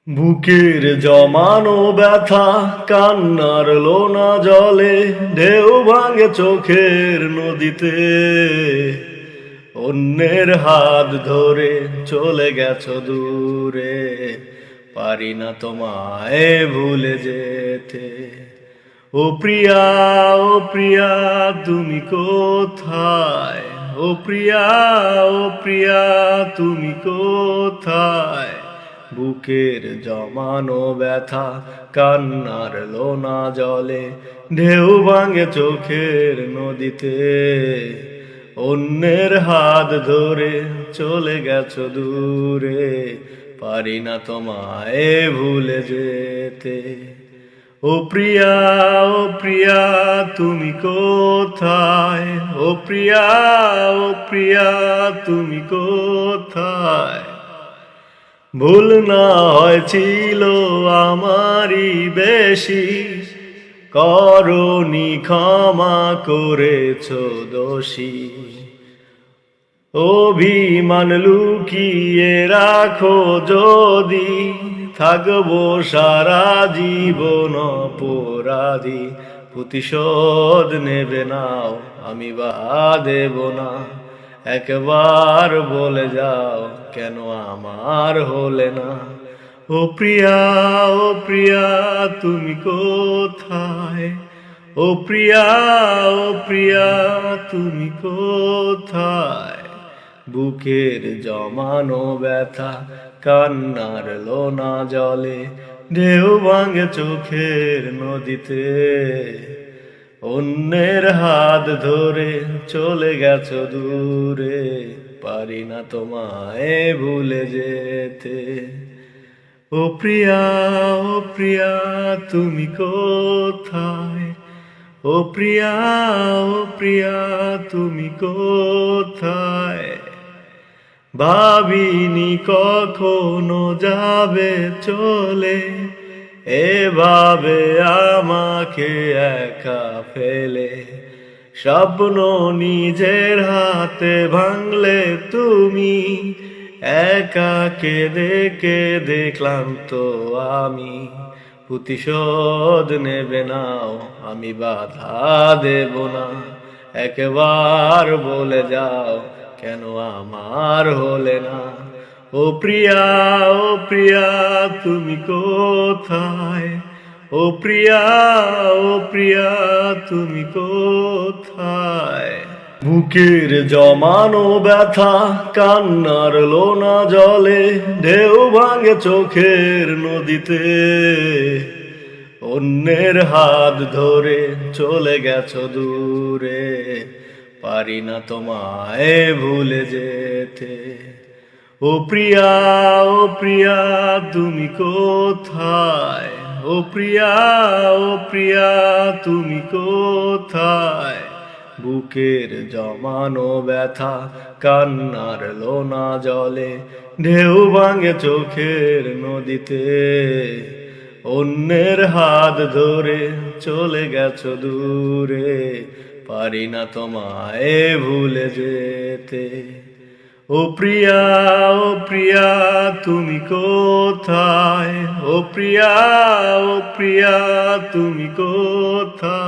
বুকের জমানো ব্যথা কান্নার লোনা জলে ঢেউ ভাঙে চোখের নদীতে। অন্যের হাত ধরে চলে গেছো দূরে, পারি না তোমায় ভুলে যেতে। ও প্রিয়া, ও প্রিয়া, তুমি কোথায়? ও প্রিয়া, ও প্রিয়া, তুমি কোথায়? বুকের জমানো ব্যথা কান্নার লোনা জলে ঢেউ ভাঙে চোখের নদীতে। অন্যের হাত ধরে চলে গেছো দূরে, পারি না তোমায় ভুলে যেতে। ও প্রিয়া, ও প্রিয়া, তুমি কোথায়? ও প্রিয়া, ও প্রিয়া, তুমি কোথায়? ভুল না হয়েছিল আমারই বেশি, করনি ক্ষমা করেছো দোষী। অভিমান লুকিয়ে রাখো যদি, থাকবো সারা জীবন অপরাধী। প্রতিশোধ নেবে নাও, আমি বাধা দেব না। একবার বলে যাও, কেন আমার হলে না? ও প্রিয়া, ও প্রিয়া, তুমি কোথায়? ও প্রিয়া, ও প্রিয়া, তুমি কোথায়? বুকের জমানো ব্যথা কান্নার লোনা জলে ঢেউ ভাঙে চোখের নদীতে। অন্যের হাত ধরে চলে গেছো দূরে, পারি না তোমায় ভুলে যেতে। ও প্রিয়া, ও প্রিয়া, তুমি কোথায়? ও প্রিয়া, ও প্রিয়া, তুমি কোথায়? ভাবিনি কখনো যাবে চলে, এভাবে আমাকে একা ফেলে। স্বপ্ন নিজের হাতে ভাঙলে তুমি, একা কেঁদে কেঁদে ক্লান্ত আমি। প্রতিশোধ নেবে নাও, আমি বাধা দেব না। একবার বলে যাও, কেন আমার হলে না? ও প্রিয়া, ও প্রিয়া, তুমি কোথায়? ও প্রিয়া, ও প্রিয়া, তুমি কোথায়? বুকের জমানো ব্যথা কান্নার লোনা জলে ঢেউ ভাঙে চোখের নদীতে। অন্যের হাত ধরে চলে গেছো দূরে, পারি না তোমায় ভুলে যেতে। ও প্রিয়া, ও প্রিয়া, তুমি কোথায়? ও প্রিয়া, ও প্রিয়া, তুমি কোথায়? বুকের জমানো ব্যথা কান্নার লোনা জলে ঢেউ ভাঙে চোখের নদীতে। অন্যের হাত ধরে চলে গেছো দূরে, পারি না তোমায় ভুলে যেতে। ও প্রিয়া, ও প্রিয়া, তুমি কোথায়? ও প্রিয়া, ও প্রিয়া, তুমি কোথায়?